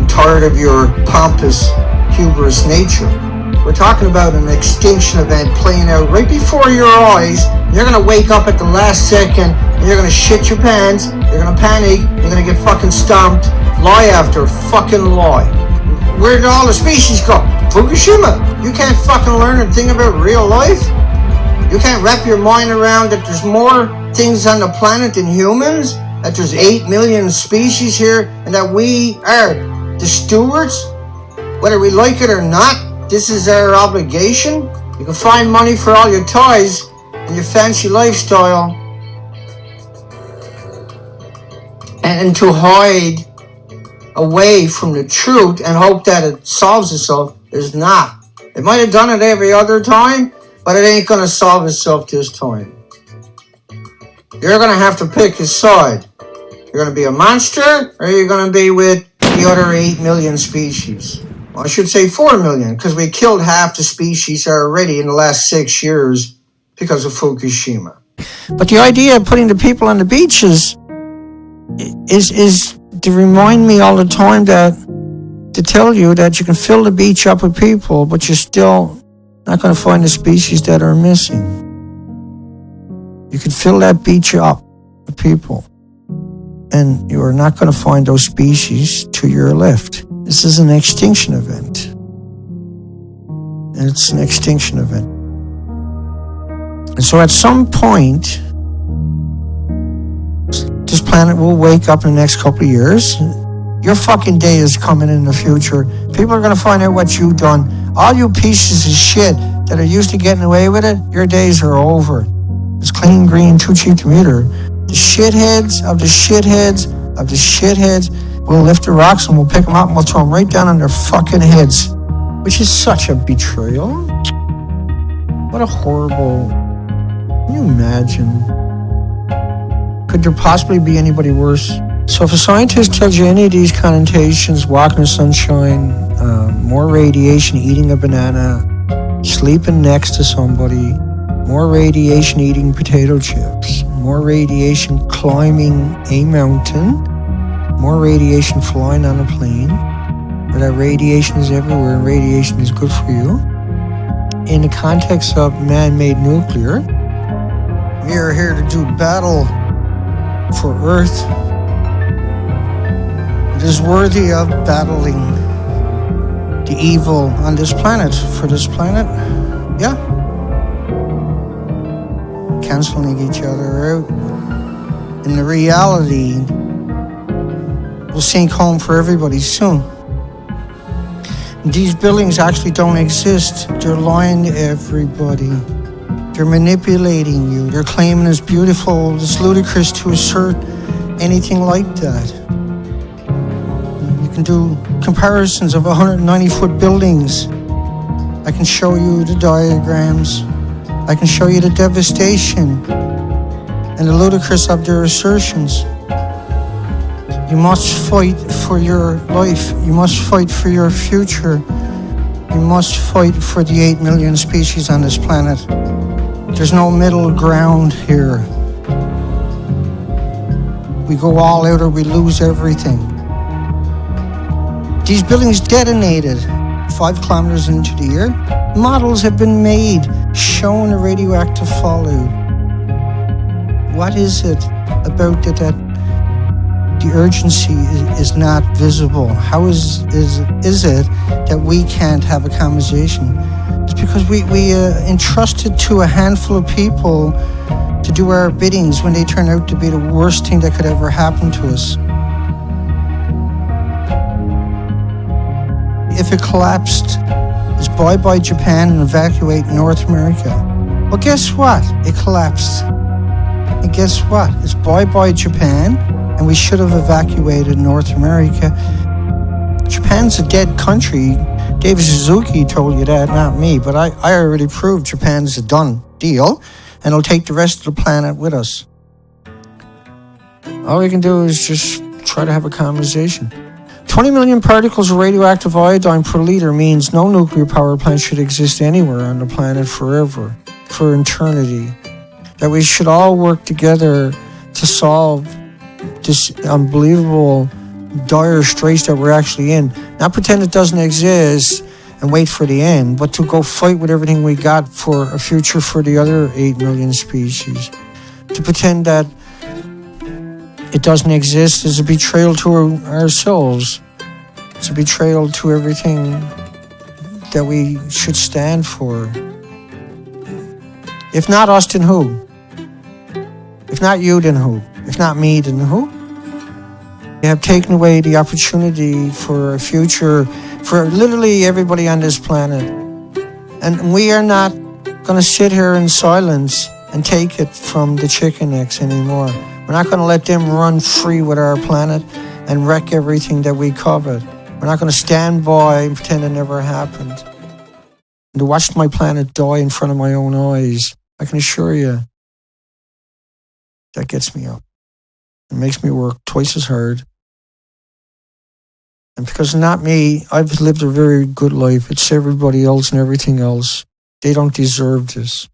tired of your pompous, hubris nature. We're talking about an extinction event playing out right before your eyes. You're gonna wake up at the last second, and you're gonna shit your pants, you're gonna panic, you're gonna get fucking stomped, lie after fucking lie. Where did all the species go? Fukushima. You can't fucking learn a thing about real life? You can't wrap your mind around that there's more things on the planet than humans? That there's 8 million species here, and that we are the stewards? Whether we like it or not, this is our obligation. You can find money for all your toys and your fancy lifestyle, and to hide away from the truth and hope that it solves itself is not. It might have done it every other time, but it ain't gonna solve itself this time. You're gonna have to pick a side. You're gonna be a monster, or you're gonna be with the other 8 million species. Well, I should say 4 million, because we killed half the species already in the last 6 years because of Fukushima. But the idea of putting the people on the beaches is to remind me all the time that, to tell you that you can fill the beach up with people, but you're still not going to find the species that are missing. You can fill that beach up with people, and you are not going to find those species to your left. This is an extinction event. And it's an extinction event. And so at some point, this planet will wake up in the next couple of years. Your fucking day is coming in the future. People are going to find out what you've done. All you pieces of shit that are used to getting away with it, your days are over. It's clean, green, too cheap to meter. The shitheads of the shitheads of the shitheads, we'll lift the rocks and we'll pick them up and we'll throw them right down on their fucking heads. Which is such a betrayal. What a horrible... Can you imagine? Could there possibly be anybody worse? So if a scientist tells you any of these connotations, walking in the sunshine, more radiation, eating a banana, sleeping next to somebody, more radiation, eating potato chips, more radiation, climbing a mountain, more radiation, flying on a plane, where that radiation is everywhere and radiation is good for you. In the context of man-made nuclear, we are here to do battle for Earth. It is worthy of battling the evil on this planet. For this planet, yeah. Canceling each other out. And the reality will sink home for everybody soon. And these buildings actually don't exist. They're lying to everybody. They're manipulating you. They're claiming it's beautiful. It's ludicrous to assert anything like that. You can do comparisons of 190-foot buildings. I can show you the diagrams. I can show you the devastation and the ludicrous of their assertions. You must fight for your life. You must fight for your future. You must fight for the 8 million species on this planet. There's no middle ground here. We go all out or we lose everything. These buildings detonated 5 kilometers into the air. Models have been made showing the radioactive fallout. What is it about that the urgency is not visible? How is it that we can't have a conversation? It's because we entrusted to a handful of people to do our biddings when they turn out to be the worst thing that could ever happen to us. If it collapsed, it's bye-bye Japan and evacuate North America. Well, guess what? It collapsed. And guess what? It's bye-bye Japan, and we should have evacuated North America. Japan's a dead country. David Suzuki told you that, not me, but I already proved Japan's a done deal, and it'll take the rest of the planet with us. All we can do is just try to have a conversation. 20 million particles of radioactive iodine per liter means no nuclear power plant should exist anywhere on the planet forever, for eternity. That we should all work together to solve this unbelievable dire straits that we're actually in. Not pretend it doesn't exist and wait for the end, but to go fight with everything we got for a future for the other 8 million species. To pretend that it doesn't exist is a betrayal to ourselves. It's a betrayal to everything that we should stand for. If not us, then who? If not you, then who? If not me, then who? You have taken away the opportunity for a future for literally everybody on this planet. And we are not going to sit here in silence and take it from the chicken eggs anymore. We're not going to let them run free with our planet and wreck everything that we covet. We're not going to stand by and pretend it never happened. And to watch my planet die in front of my own eyes, I can assure you, that gets me up. It makes me work twice as hard. And because not me, I've lived a very good life. It's everybody else and everything else. They don't deserve this.